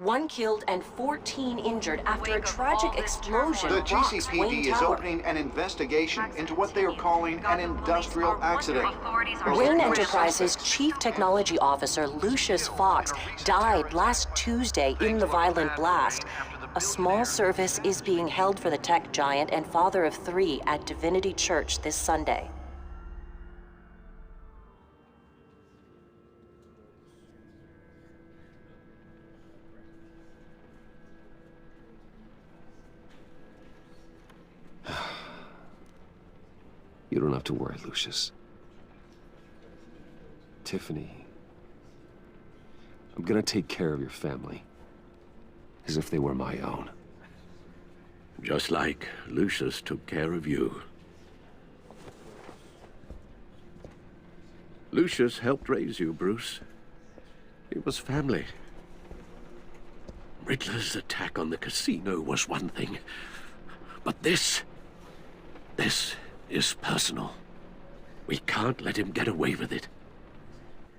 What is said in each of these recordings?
One killed and 14 injured after a tragic explosion The rocks GCPD Wayne is Tower. opening an investigation into what they are calling an industrial accident. Wayne Enterprises' Chief Technology Officer Lucius Fox died last Tuesday in the violent blast. A small service is being held for the tech giant and father of 3 at Divinity Church this Sunday. You don't have to worry, Lucius. Tiffany, I'm gonna take care of your family, as if they were my own. Just like Lucius took care of you. Lucius helped raise you, Bruce. It was family. Riddler's attack on the casino was one thing, but this is personal. We can't let him get away with it.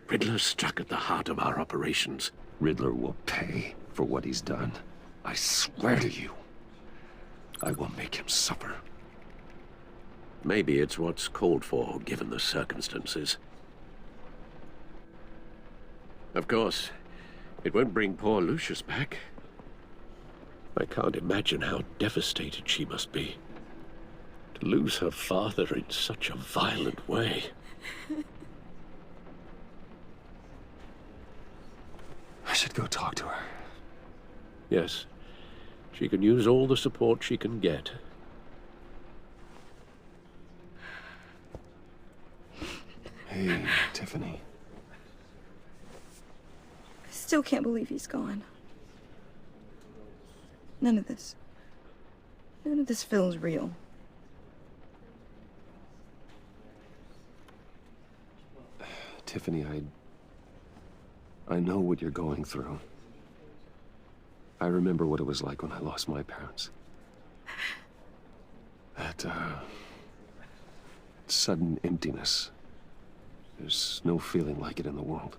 Riddler struck at the heart of our operations. Riddler will pay for what he's done. I swear to you, I will make him suffer. Maybe it's what's called for, given the circumstances. Of course, it won't bring poor Lucius back. I can't imagine how devastated she must be. To lose her father in such a violent way. I should go talk to her. Yes, she can use all the support she can get. Hey, Tiffany. I still can't believe he's gone. None of this feels real. Tiffany, I know what you're going through. I remember what it was like when I lost my parents. That, sudden emptiness. There's no feeling like it in the world.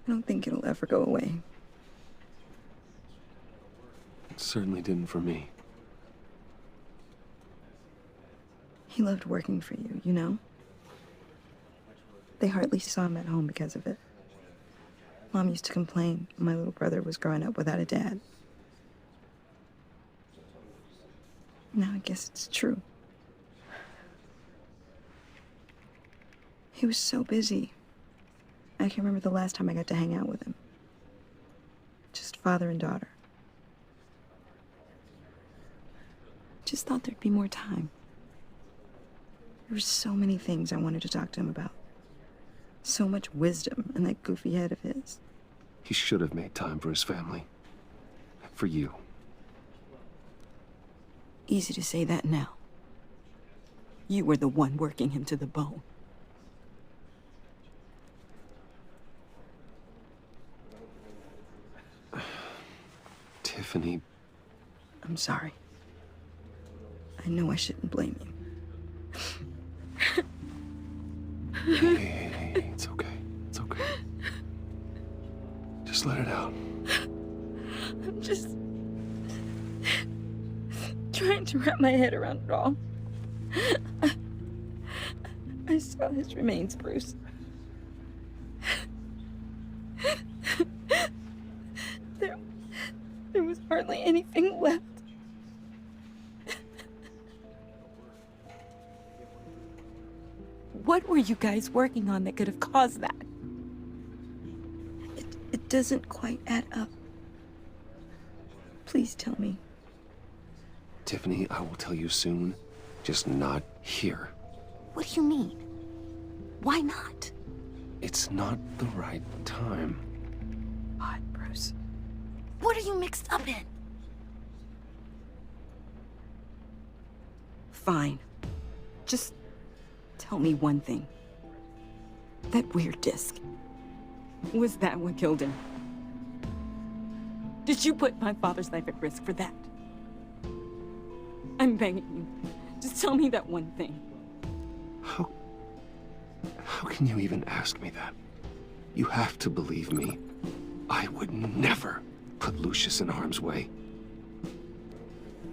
I don't think it'll ever go away. It certainly didn't for me. He loved working for you, you know? They hardly saw him at home because of it. Mom used to complain my little brother was growing up without a dad. Now I guess it's true. He was so busy. I can remember the last time I got to hang out with him. Just father and daughter. Just thought there'd be more time. There were so many things I wanted to talk to him about. So much wisdom in that goofy head of his. He should have made time for his family. For you. Easy to say that now. You were the one working him to the bone. Tiffany. I'm sorry. I know I shouldn't blame you. Hey, it's okay. It's okay. Just let it out. I'm just trying to wrap my head around it all. I saw his remains, Bruce. There was hardly anything left. What were you guys working on that could have caused that? It doesn't quite add up. Please tell me. Tiffany, I will tell you soon. Just not here. What do you mean? Why not? It's not the right time. God, Bruce. What are you mixed up in? Fine. Just tell me one thing. That weird disc. Was that what killed him? Did you put my father's life at risk for that? I'm begging you. Just tell me that one thing. How can you even ask me that? You have to believe me. I would never put Lucius in harm's way.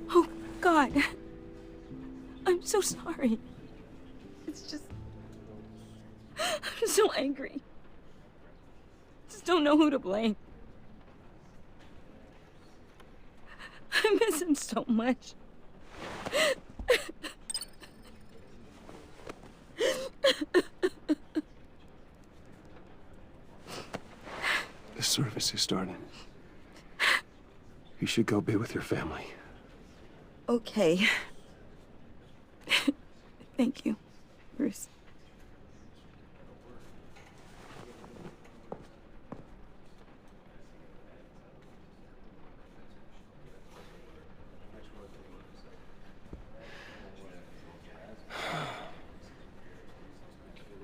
Oh, God. I'm so sorry. It's just... I'm so angry. Just don't know who to blame. I miss him so much. The service is starting. You should go be with your family. Okay. Thank you, Bruce.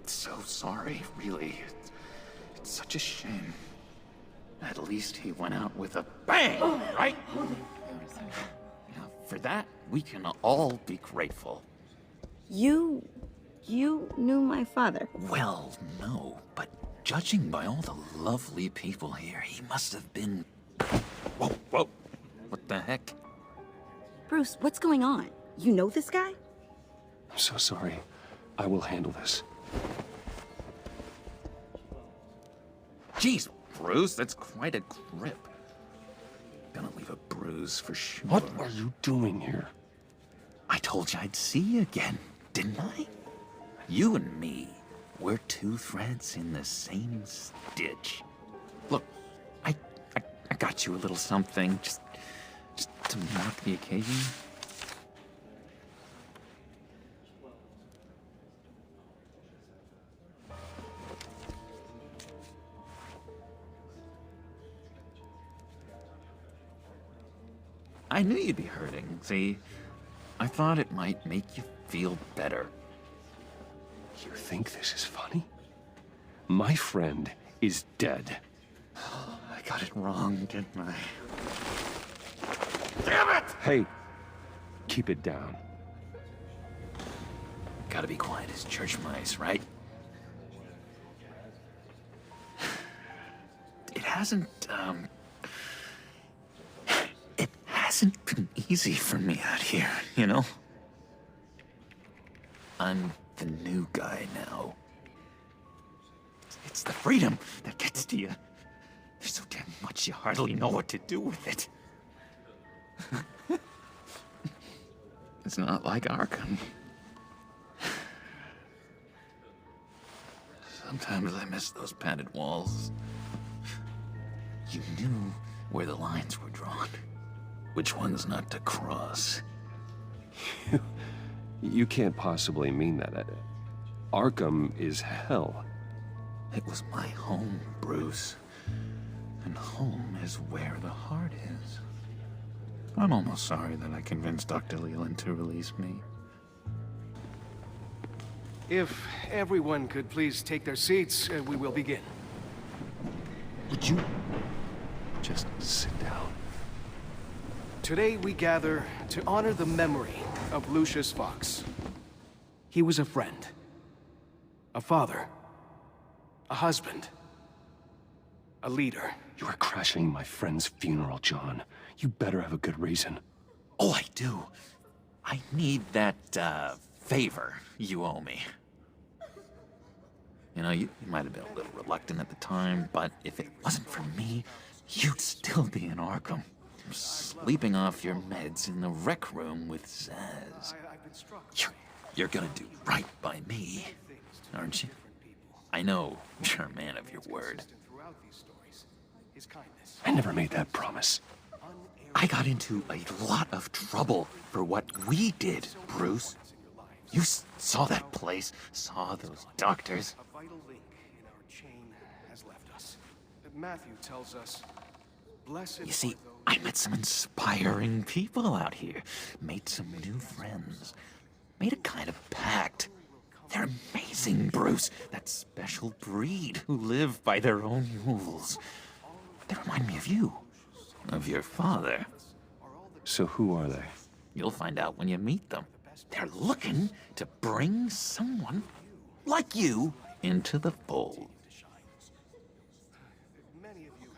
So sorry, really. It's such a shame. At least he went out with a bang, right? Now, for that, we can all be grateful. You knew my father. Well, no, but judging by all the lovely people here, he must have been... Whoa, whoa. What the heck? Bruce, what's going on? You know this guy? I'm so sorry. I will handle this. Jeez, Bruce, that's quite a grip. Gonna leave a bruise for sure. What are you doing here? I told you I'd see you again, didn't I? You and me, we're two threads in the same stitch. Look, I got you a little something, just to mark the occasion. I knew you'd be hurting, see? I thought it might make you feel better. You think this is funny? My friend is dead. I got it wrong, didn't I? Damn it! Hey, keep it down. Gotta be quiet as church mice, right? It hasn't been easy for me out here, you know? I'm the new guy now. It's the freedom that gets to you. There's so damn much you hardly know what to do with it. It's not like Arkham. Sometimes I miss those padded walls. You knew where the lines were drawn. Which ones not to cross. You can't possibly mean that. Arkham is hell. It was my home, Bruce. And home is where the heart is. I'm almost sorry that I convinced Dr. Leland to release me. If everyone could please take their seats, we will begin. Would you just sit down? Today we gather to honor the memory of Lucius Fox. He was a friend, a father, a husband, a leader. You are crashing my friend's funeral, John. You better have a good reason. Oh, I do. I need that, favor you owe me. You know, you might have been a little reluctant at the time, but if it wasn't for me, you'd still be in Arkham. Sleeping off your meds in the rec room with Zaz. You're gonna do right by me, aren't you? I know you're a man of your word. I never made that promise. I got into a lot of trouble for what we did, Bruce. You saw that place, saw those doctors. A vital link in our chain has left us. Matthew tells us, blessed You see, are those I met some inspiring people out here, made some new friends, made a kind of pact. They're amazing, Bruce. That special breed who live by their own rules. They remind me of you, of your father. So who are they? You'll find out when you meet them. They're looking to bring someone like you into the fold. Many of you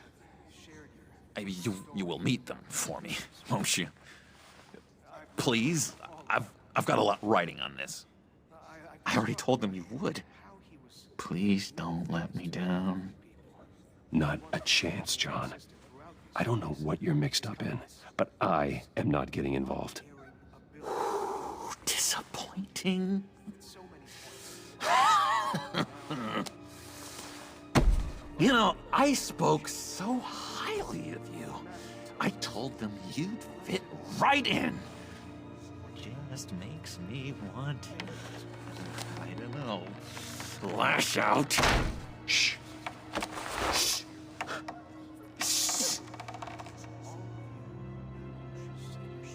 Maybe you will meet them for me, won't you? Please? I've got a lot writing on this. I already told them you would. Please don't let me down. Not a chance, John. I don't know what you're mixed up in, but I am not getting involved. Disappointing. You know, I spoke so highly of you. I told them you'd fit right in. Just makes me want, I don't know, lash out. Shh. Shh. Shh.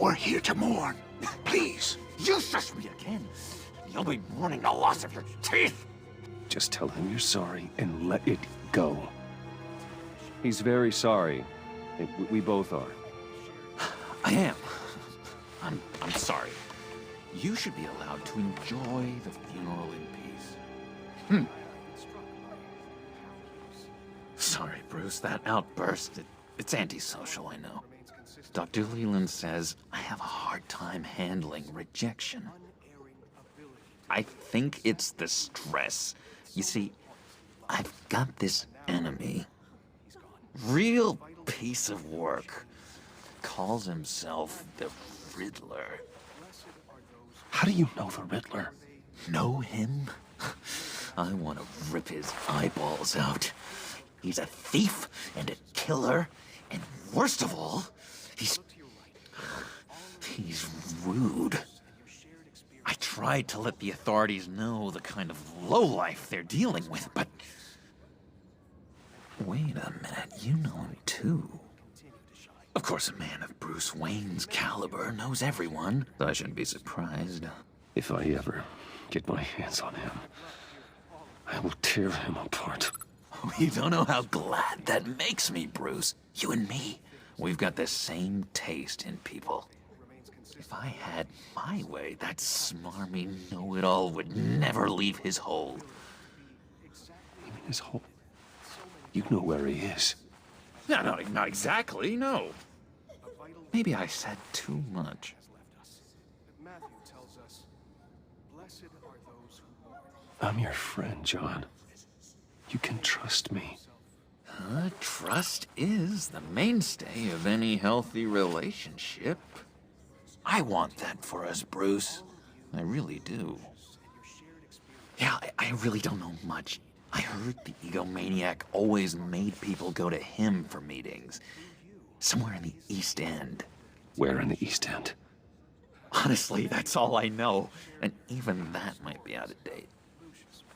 We're here to mourn. Please, you shush me again. You'll be mourning the loss of your teeth. Just tell him you're sorry and let it go. He's very sorry. We both are. I am. I'm sorry. You should be allowed to enjoy the funeral in peace. Sorry, Bruce, that outburst, it's antisocial, I know. Dr. Leland says I have a hard time handling rejection. I think it's the stress. You see, I've got this enemy. Real piece of work. Calls himself the Riddler. How do you know the Riddler? Know him? I want to rip his eyeballs out. He's a thief and a killer, and worst of all, he's rude. I tried to let the authorities know the kind of lowlife they're dealing with, but... Wait a minute, you know him too. Of course, a man of Bruce Wayne's caliber knows everyone, so I shouldn't be surprised. If I ever get my hands on him, I will tear him apart. You don't know how glad that makes me, Bruce. You and me, we've got the same taste in people. If I had my way, that smarmy know-it-all would never leave his hole. You mean his hole? You know where he is. No, not exactly, no. Maybe I said too much. I'm your friend, John. You can trust me. Trust is the mainstay of any healthy relationship. I want that for us, Bruce. I really do. Yeah, I really don't know much. I heard the egomaniac always made people go to him for meetings. Somewhere in the East End. Where in the East End? Honestly, that's all I know. And even that might be out of date.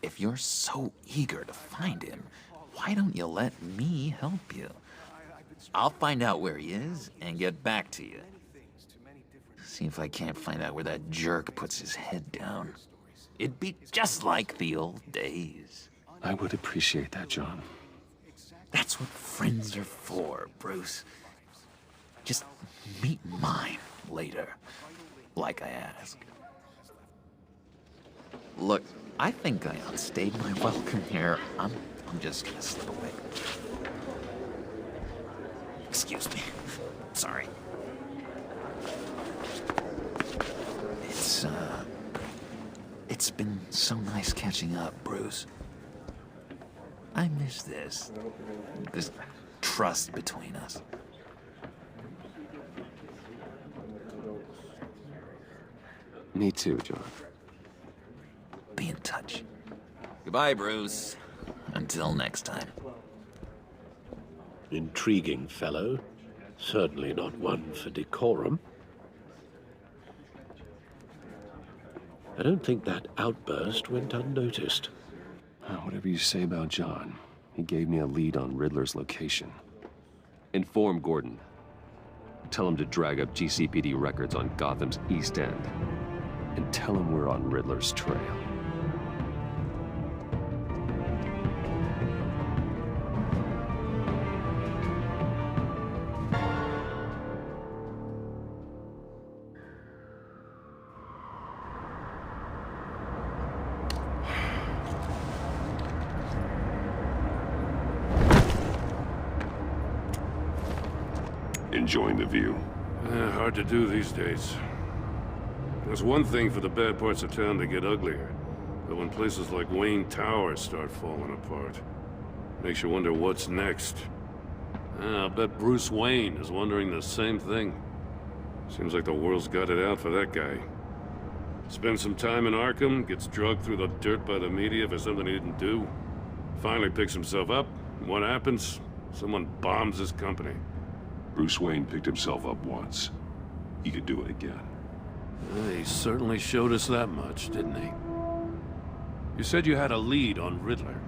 If you're so eager to find him, why don't you let me help you? I'll find out where he is and get back to you. See if I can't find out where that jerk puts his head down. It'd be just like the old days. I would appreciate that, John. That's what friends are for, Bruce. Just meet mine later, like I asked. Look, I think I outstayed my welcome here. I'm just gonna slip away. Excuse me. Sorry. It's been so nice catching up, Bruce. I miss this trust between us. Me too, John. Be in touch. Goodbye, Bruce. Until next time. Intriguing fellow. Certainly not one for decorum. I don't think that outburst went unnoticed. Whatever you say about John, he gave me a lead on Riddler's location. Inform Gordon. Tell him to drag up GCPD records on Gotham's East End. And tell him we're on Riddler's trail. Enjoying the view? Hard to do these days. There's one thing for the bad parts of town to get uglier, but when places like Wayne Tower start falling apart, makes you wonder what's next. I'll bet Bruce Wayne is wondering the same thing. Seems like the world's got it out for that guy. Spends some time in Arkham, gets drugged through the dirt by the media for something he didn't do. Finally picks himself up, and what happens? Someone bombs his company. Bruce Wayne picked himself up once. He could do it again. He certainly showed us that much, didn't he? You said you had a lead on Riddler.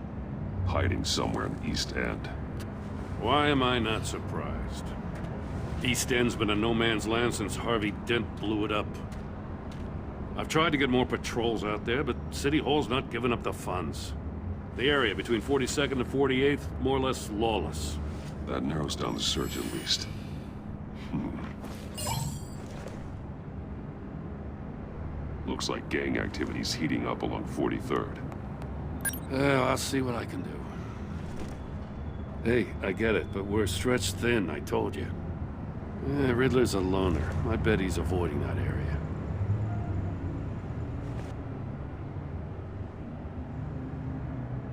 Hiding somewhere in the East End. Why am I not surprised? East End's been a no-man's land since Harvey Dent blew it up. I've tried to get more patrols out there, but City Hall's not giving up the funds. The area between 42nd and 48th, more or less lawless. That narrows down the search at least. Looks like gang activity's heating up along 43rd. Well, I'll see what I can do. Hey, I get it, but we're stretched thin, I told you. Riddler's a loner. I bet he's avoiding that area.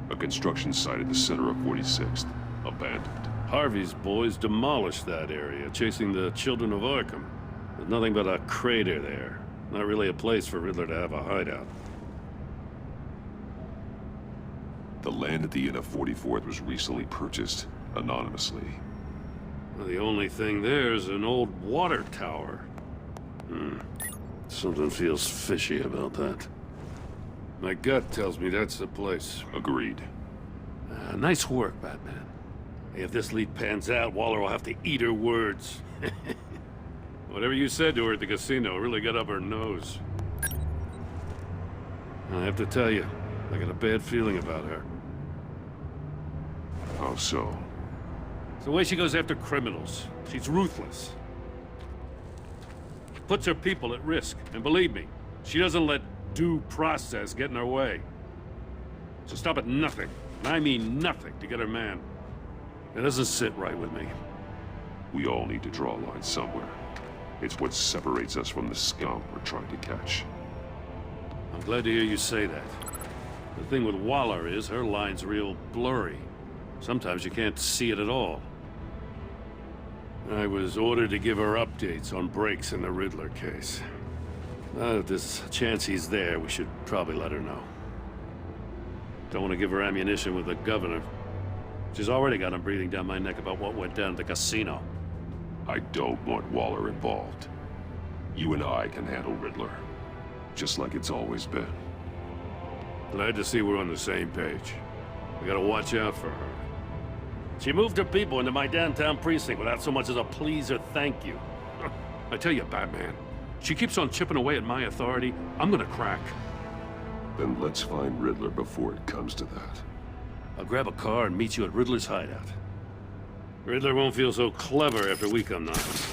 A construction site at the center of 46th. Abandoned. Harvey's boys demolished that area, chasing the children of Arkham. There's nothing but a crater there. Not really a place for Riddler to have a hideout. The land at the end of 44th was recently purchased, anonymously. Well, the only thing there is an old water tower. Something feels fishy about that. My gut tells me that's the place. Agreed. Nice work, Batman. Hey, if this lead pans out, Waller will have to eat her words. Whatever you said to her at the casino really got up her nose. I have to tell you, I got a bad feeling about her. How so? It's the way she goes after criminals. She's ruthless. Puts her people at risk. And believe me, she doesn't let due process get in her way. So stop at nothing, and I mean nothing, to get her man. It doesn't sit right with me. We all need to draw a line somewhere. It's what separates us from the scum we're trying to catch. I'm glad to hear you say that. The thing with Waller is her line's real blurry. Sometimes you can't see it at all. I was ordered to give her updates on breaks in the Riddler case. Now that there's a chance he's there, we should probably let her know. Don't want to give her ammunition with the governor. She's already got him breathing down my neck about what went down at the casino. I don't want Waller involved. You and I can handle Riddler. Just like it's always been. Glad to see we're on the same page. We gotta watch out for her. She moved her people into my downtown precinct without so much as a please or thank you. I tell you, Batman, she keeps on chipping away at my authority, I'm gonna crack. Then let's find Riddler before it comes to that. I'll grab a car and meet you at Riddler's hideout. Riddler won't feel so clever after we come knocking.